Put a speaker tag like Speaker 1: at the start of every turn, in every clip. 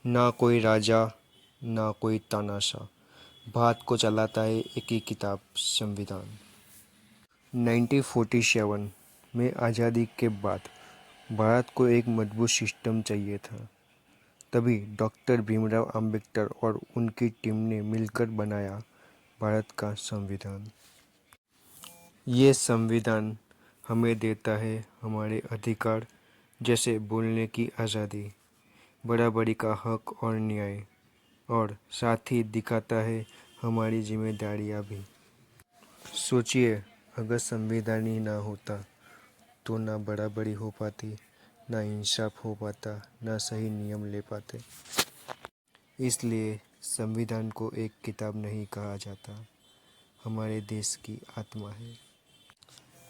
Speaker 1: ना कोई राजा ना कोई तानाशाह, भारत को चलाता है एक ही किताब, संविधान। 1947 में आज़ादी के बाद भारत को एक मजबूत सिस्टम चाहिए था। तभी डॉक्टर भीमराव अंबेडकर और उनकी टीम ने मिलकर बनाया भारत का संविधान। ये संविधान हमें देता है हमारे अधिकार, जैसे बोलने की आज़ादी, बराबरी का हक और न्याय, और साथ ही दिखाता है हमारी जिम्मेदारियां भी। सोचिए, अगर संविधान ही ना होता तो ना बराबरी हो पाती, ना इंसाफ हो पाता, ना सही नियम ले पाते। इसलिए संविधान को एक किताब नहीं कहा जाता, हमारे देश की आत्मा है।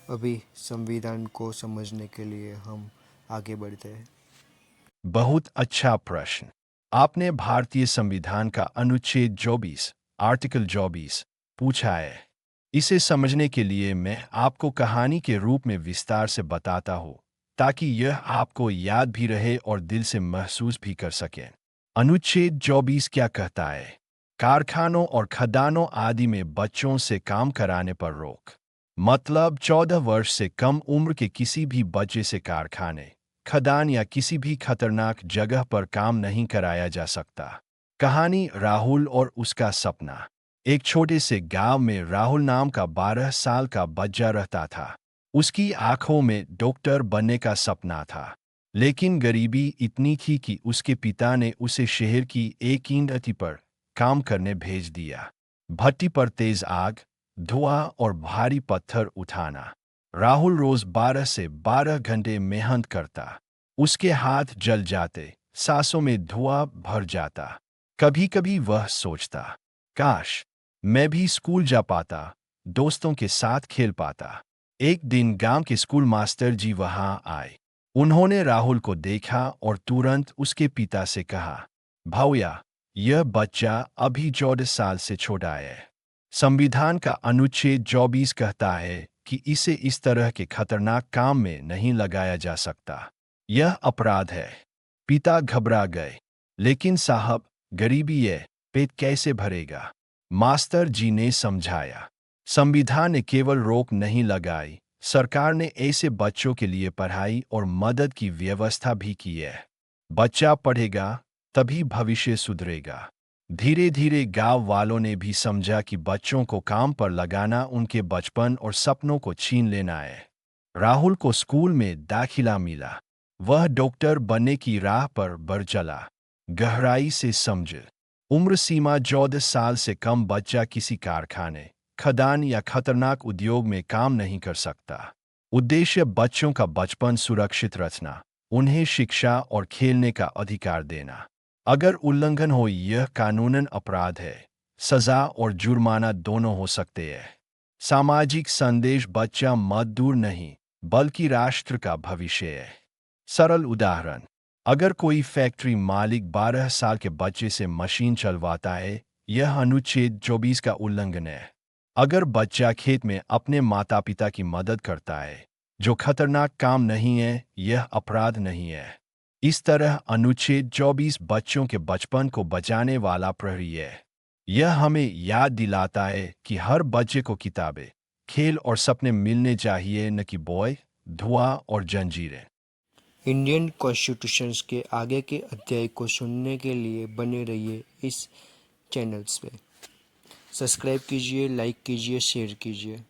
Speaker 1: अभी संविधान को समझने के लिए हम आगे बढ़ते हैं।
Speaker 2: बहुत अच्छा प्रश्न। आपने भारतीय संविधान का अनुच्छेद 24, आर्टिकल 24 पूछा है। इसे समझने के लिए मैं आपको कहानी के रूप में विस्तार से बताता हूँ, ताकि यह आपको याद भी रहे और दिल से महसूस भी कर सकें। अनुच्छेद 24 क्या कहता है? कारखानों और खदानों आदि में बच्चों से काम कराने पर रोक। मतलब 14 वर्ष से कम उम्र के किसी भी बच्चे से कारखाने, खदान या किसी भी खतरनाक जगह पर काम नहीं कराया जा सकता। कहानी राहुल और उसका सपना। एक छोटे से गांव में राहुल नाम का 12 साल का बच्चा रहता था। उसकी आंखों में डॉक्टर बनने का सपना था, लेकिन गरीबी इतनी थी कि उसके पिता ने उसे शहर की एक ईंट भट्टी पर काम करने भेज दिया। भट्टी पर तेज आग, धुआं और भारी पत्थर उठाना। राहुल रोज 12 से 12 घंटे मेहनत करता। उसके हाथ जल जाते, सांसों में धुआं भर जाता। कभी कभी वह सोचता, काश मैं भी स्कूल जा पाता, दोस्तों के साथ खेल पाता। एक दिन गांव के स्कूल मास्टर जी वहां आए। उन्होंने राहुल को देखा और तुरंत उसके पिता से कहा, भैया, यह बच्चा अभी 14 साल से छोटा है। संविधान का अनुच्छेद 24 कहता है कि इसे इस तरह के खतरनाक काम में नहीं लगाया जा सकता। यह अपराध है। पिता घबरा गए। लेकिन साहब, गरीबी है, पेट कैसे भरेगा? मास्टर जी ने समझाया। संविधान ने केवल रोक नहीं लगाई, सरकार ने ऐसे बच्चों के लिए पढ़ाई और मदद की व्यवस्था भी की है। बच्चा पढ़ेगा तभी भविष्य सुधरेगा। धीरे धीरे गांव वालों ने भी समझा कि बच्चों को काम पर लगाना उनके बचपन और सपनों को छीन लेना है। राहुल को स्कूल में दाखिला मिला। वह डॉक्टर बनने की राह पर बढ़ चला। गहराई से समझ। उम्र सीमा 14 साल से कम बच्चा किसी कारखाने, खदान या खतरनाक उद्योग में काम नहीं कर सकता। उद्देश्य बच्चों का बचपन सुरक्षित रखना, उन्हें शिक्षा और खेलने का अधिकार देना। अगर उल्लंघन हो, यह कानूनन अपराध है। सजा और जुर्माना दोनों हो सकते हैं। सामाजिक संदेश, बच्चा मजदूर नहीं, बल्कि राष्ट्र का भविष्य है। सरल उदाहरण, अगर कोई फैक्ट्री मालिक 12 साल के बच्चे से मशीन चलवाता है, यह अनुच्छेद 24 का उल्लंघन है। अगर बच्चा खेत में अपने माता पिता की मदद करता है, जो खतरनाक काम नहीं है, यह अपराध नहीं है। इस तरह अनुच्छेद 24 बच्चों के बचपन को बचाने वाला प्रहरी है। यह हमें याद दिलाता है कि हर बच्चे को किताबें, खेल और सपने मिलने चाहिए, न कि बॉय, धुआं और जंजीरें।
Speaker 1: इंडियन कॉन्स्टिट्यूशन के आगे के अध्याय को सुनने के लिए बने रहिए इस चैनल्स पे। सब्सक्राइब कीजिए, लाइक कीजिए, शेयर कीजिए।